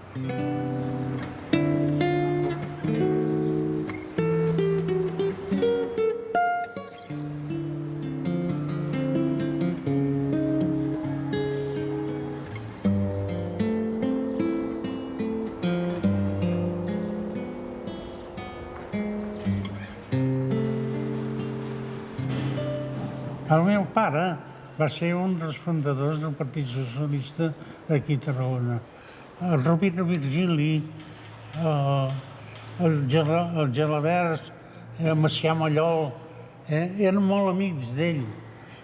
El meu pare va ser un dels fundadors del Partit Socialista aquí a Tarragona. El Rovira Virgili, el Gelabert, el Macià Mallol, eren molt amics d'ell.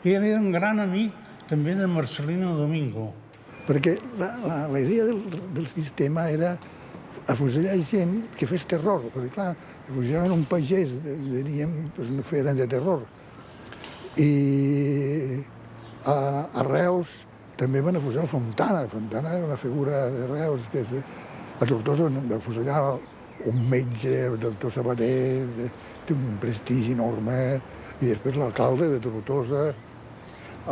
I era un gran amic també de Marcelino Domingo. Perquè la idea del sistema era afusellar gent que fes terror, perquè clar, afusellaven un pagès, diríem, no feia tant de terror. I a Reus també van afusellar Fontana. Fontana era una figura de Reus que a Tortosa van afusellar un metge, el doctor Sabater, té un prestigi enorme, i després l'alcalde de Tortosa,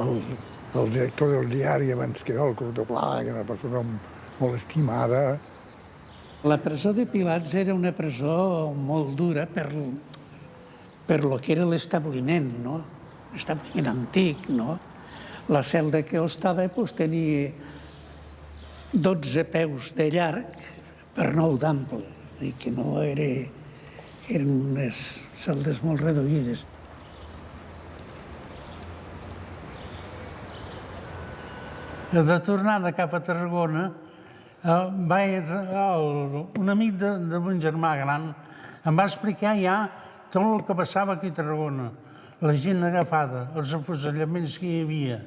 el director del diari abans que jo, el Cortopla, que era una persona molt estimada. La presó de Pilats era una presó molt dura per lo que era l'establiment, no? L'establiment antic, no? La celda que estava tenia 12 peus de llarg per 9 d'ample, i que no eren unes celdes molt reduïdes. De tornada cap a Tarragona, un amic de mon germà gran em va explicar ja tot el que passava aquí a Tarragona, la gent agafada, els afusellaments que hi havia.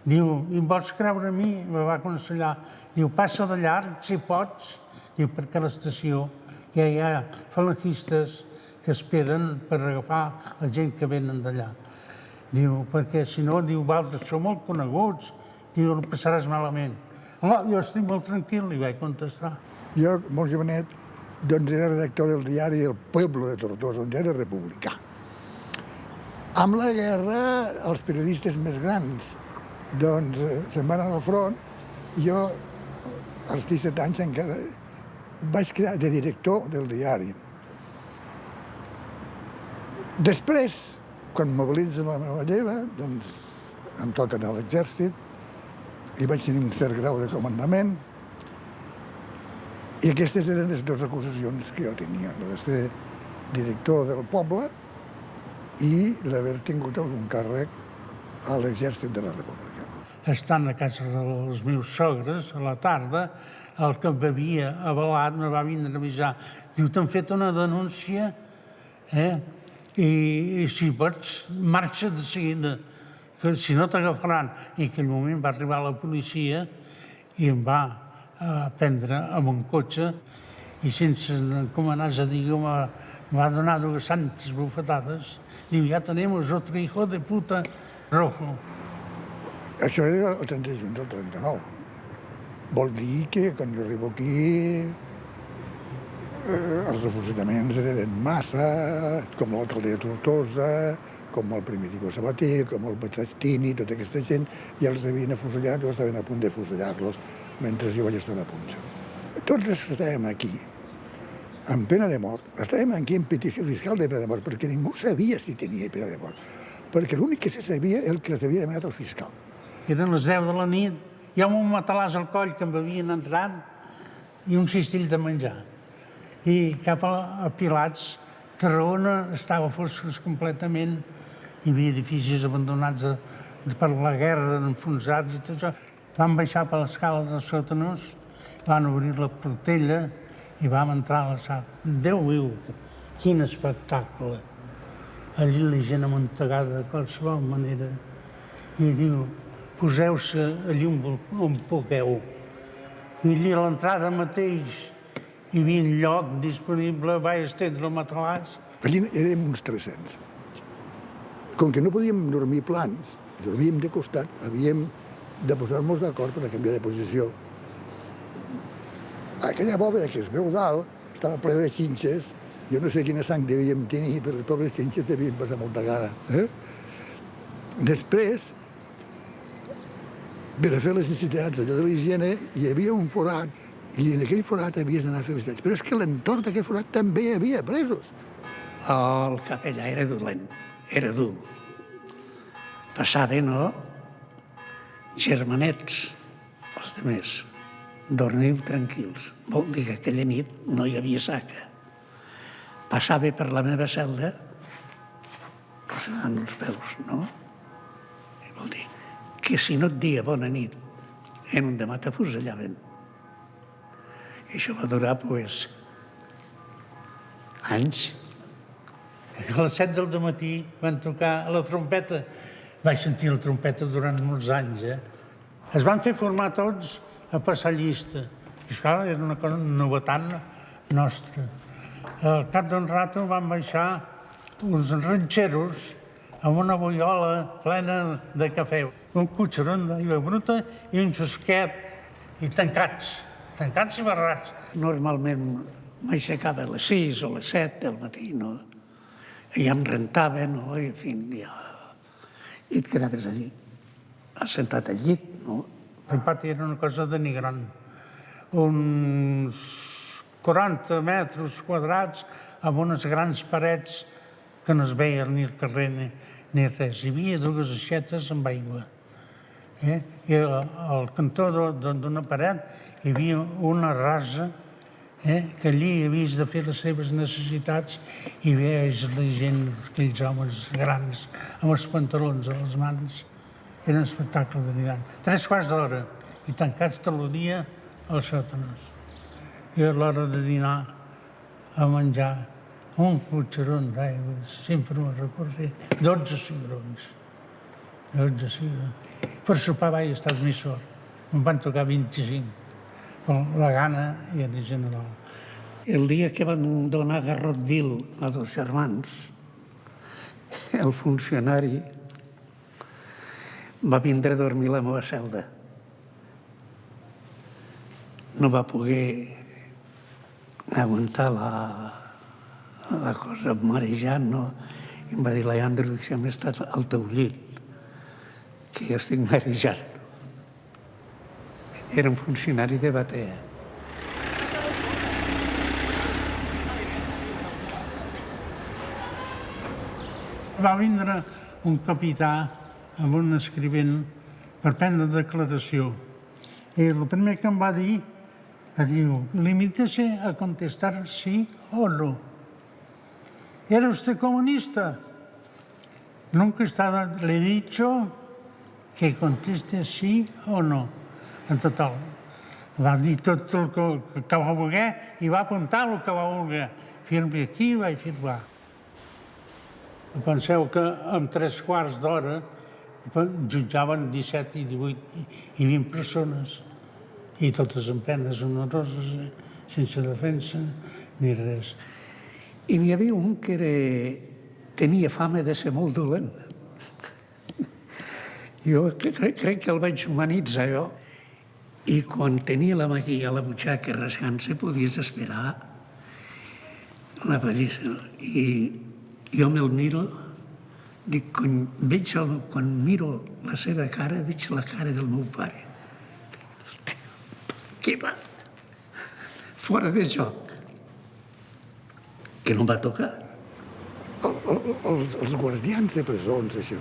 Diu, i em vols creure a mi? Me va aconsellar. Diu, passa de llarg, si pots. Diu, perquè a l'estació ja hi ha falangistes que esperen per agafar la gent que venen d'allà. Diu, perquè si no, diu, vosaltres sou molt coneguts, diu, no passaràs malament. Home, jo estic molt tranquil, li vaig contestar. Jo, molt jovenet, doncs era redactor del diari El Pueblo de Tortosa, un diari republicà. Amb la guerra, els periodistes més grans doncs se'n van al front i jo, als 17 anys encara, vaig quedar de director del diari. Després, quan mobilitzen la meva lleva, doncs em toquen a l'exèrcit i vaig tenir un cert grau de comandament i aquestes eren les dues acusacions que jo tenia, la de ser director del poble i l'haver tingut algun càrrec a l'exèrcit de la República. Estant a casa dels meus sogres, a la tarda, el que m'havia avalat me va vindre a avisar. Diu, t'han fet una denúncia, i si pots, marxa de seguida, que si no t'agafaran. I en aquell moment va arribar la policia i em va prendre amb un cotxe i sense encomanar-se, diu, me va donar dues santes bufetades. Diu, ja tenemos otro hijo de puta rojo. Això era el 30 de juny del 39. Vol dir que quan jo arribo aquí els afusellaments eren massa, com l'alcalde de Tortosa, com el Primitivo Sabater, com el Batastini, tota aquesta gent, ja els havien afusellat o estaven a punt d'afusellar-los mentre jo vaig estar a punt. Tots estàvem aquí, amb pena de mort. Estàvem aquí en petició fiscal de pena de mort, perquè ningú sabia si tenia pena de mort. Perquè l'únic que se sabia era el que les havia demanat el fiscal. Eren les 10 de la nit, hi ha un matalàs al coll que em havien entrat i un cistell de menjar. I cap a Pilats, Tarragona estava fosques completament, hi havia edificis abandonats per la guerra, enfonsats i tot això. Vam baixar per l'escala dels sòtanos, van obrir la portella i vam entrar a la sala. Déu viu, quin espectacle! Allí la gent amuntegada de qualsevol manera. I diu, poseu-se allí on pugueu. I allí a l'entrada mateix hi havia un lloc disponible, vaig estendre el matalàs. Allí érem uns 300. Com que no podíem dormir plans, dormíem de costat, havíem de posar-nos d'acord per a canviar de posició. Aquella bòveda que es veu dalt estava plena de xinxes. Jo no sé quina sang devíem tenir, però les pobres xinxes devien passar molta gana. Després, per a fer les necessitats allò de l'higiene, hi havia un forat I en aquell forat havies d'anar a fer visitats. Però és que a l'entorn d'aquell forat també hi havia presos. El capellà era dolent, era dur. Passaven, no? Germanets, els demés. Dormiu tranquils. Vol dir que aquella nit no hi havia saca. Passava per la meva celda rosegant els peus, no? I vol dir que si no et dia bona nit, en un demà t'afusellaven. I això va durar, pues, anys. A les 7 del matí van tocar la trompeta. Vaig sentir la trompeta durant molts anys, Es van fer formar tots a passar llista. I això era una cosa novetat nostra. Al cap d'un rato van baixar uns ranxeros amb una boiola plena de cafè, un cotxeron d'aigua bruta i un xusquet, i tancats i barrats. Normalment m'aixecava a les 6 o les 7 del matí, no? I em rentava, no? I, en fi, ja... I et quedaves allí, assentat al llit, no? El pati era una cosa denigrant. Uns 40 metres quadrats amb unes grans parets que no es veia ni el carrer ni res. Hi havia dues aixetes amb aigua. I al cantó d'una paret hi havia una rasa que allí havies de fer les seves necessitats i veies la gent, aquells homes grans, amb els pantalons a les mans. Era un espectacle denigrant. 3/4 d'hora i tancats tot el dia als sòtanos. I a l'hora de dinar, a menjar, un cotxeron d'aigua, sempre me'n recordaré, 12 cigrons. 12 cigrons. Per sopar vaig estar més sort. Em van tocar 25. Però la gana era general. El dia que van donar Garrotville a 2 germans, el funcionari va vindre a dormir a la meva celda. No va poder aguantar la cosa marejant, no? I em va dir, Leandre, deixa'm estar al teu llit, que jo estic marejant. Era un funcionari de Batea. Va vindre un capità amb un escrivent per prendre declaració. I el primer que em va dir, limítese a contestar sí o no. ¿Era usted comunista? Nunca le he dicho que conteste sí o no. En total. Va dir tot el que va voler i va apuntar el que va voler. Firmi aquí, vaig firmar. Penseu que en 3/4 d'hora jutjaven 17 i 18 i 20 persones, i totes amb penes honoroses, sense defensa ni res. I n'hi havia un que tenia fama de ser molt dolent. Jo crec que el vaig humanitzar, jo. I quan tenia la màquina a la butxaca rascant-se, podies esperar la pallissa. I jo me'l miro, dic, quan miro la seva cara, veig la cara del meu pare. Què va? Fora de joc. Que no em va tocar. Els guardians de presons, això,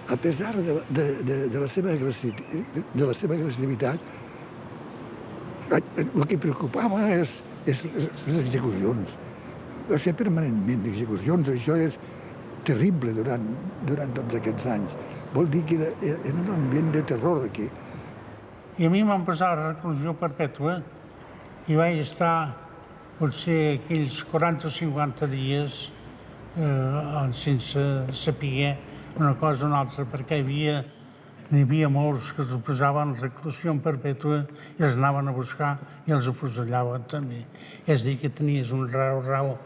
a pesar de la seva agressivitat, el que preocupava és les execucions. Va ser permanentment execucions. Això és terrible durant tots aquests anys. Vol dir que era un ambient de terror aquí. I a mi m'han posat a reclusió perpètua i vaig estar potser aquells 40 o 50 dies sense saber una cosa o una altra, perquè n'hi havia molts que es posaven en reclusió perpètua i els anaven a buscar i els afusellaven també. És a dir, que tenies un rau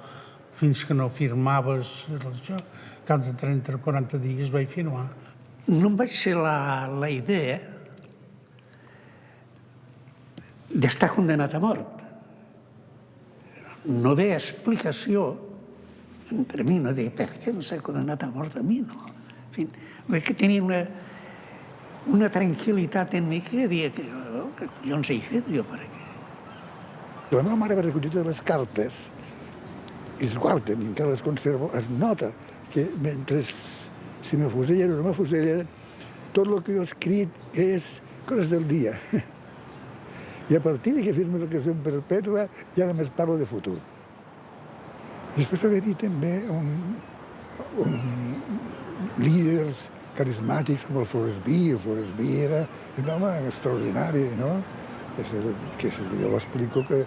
fins que no firmaves això. Cap de 30 o 40 dies vaig firmar. No em vaig ser la idea d'estar condenat a mort. No ve explicació entre mi, no dir per què em s'ha condenat a mort a mi, no. En fi, veig que tenia una tranquil·litat en mi que dia que collons he fet jo per aquí. La meva mare va recollir totes les cartes i es guarden, i encara les conservo. Es nota que mentre si m'afusellen o no m'afusellen, tot el que jo he escrit és coses del dia. I a partir que firmo la creació perpètua ja només parlo de futur. Després va haver-hi també líders carismàtics com el Floresví. El Floresví era un home extraordinari, no? Que jo l'explico que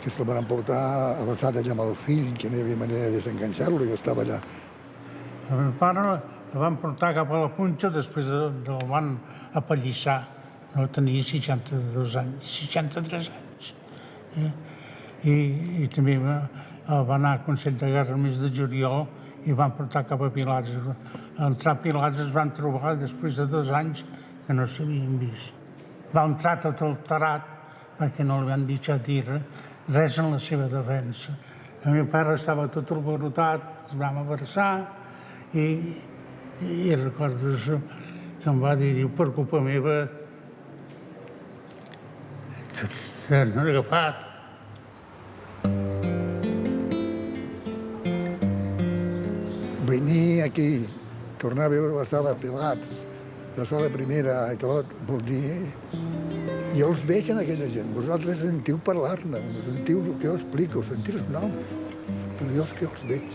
se'l van emportar abraçat allà amb el fill, que no hi havia manera de desenganxar-lo, jo estava allà. El meu pare el van portar cap a la Punxa, després el van apallissar. No, tenia 62 anys, 63 anys. I també va anar al Consell de Guerra el mes de juliol i van portar cap a Pilots. A entrar a Pilots es van trobar després de 2 anys que no s'havien vist. Va entrar tot alterat perquè no li van deixar dir res en la seva defensa. El meu pare estava tot alborotat, es vam abraçar i recordo que em va dir, per culpa meva, t'han agafat. Venir aquí, tornar a veure la sala Pilats, la sala primera i tot, vol dir... Jo els veig en aquella gent. Vosaltres sentiu parlar-ne, sentiu el que jo explico, sentiu els noms, però jo és que els veig.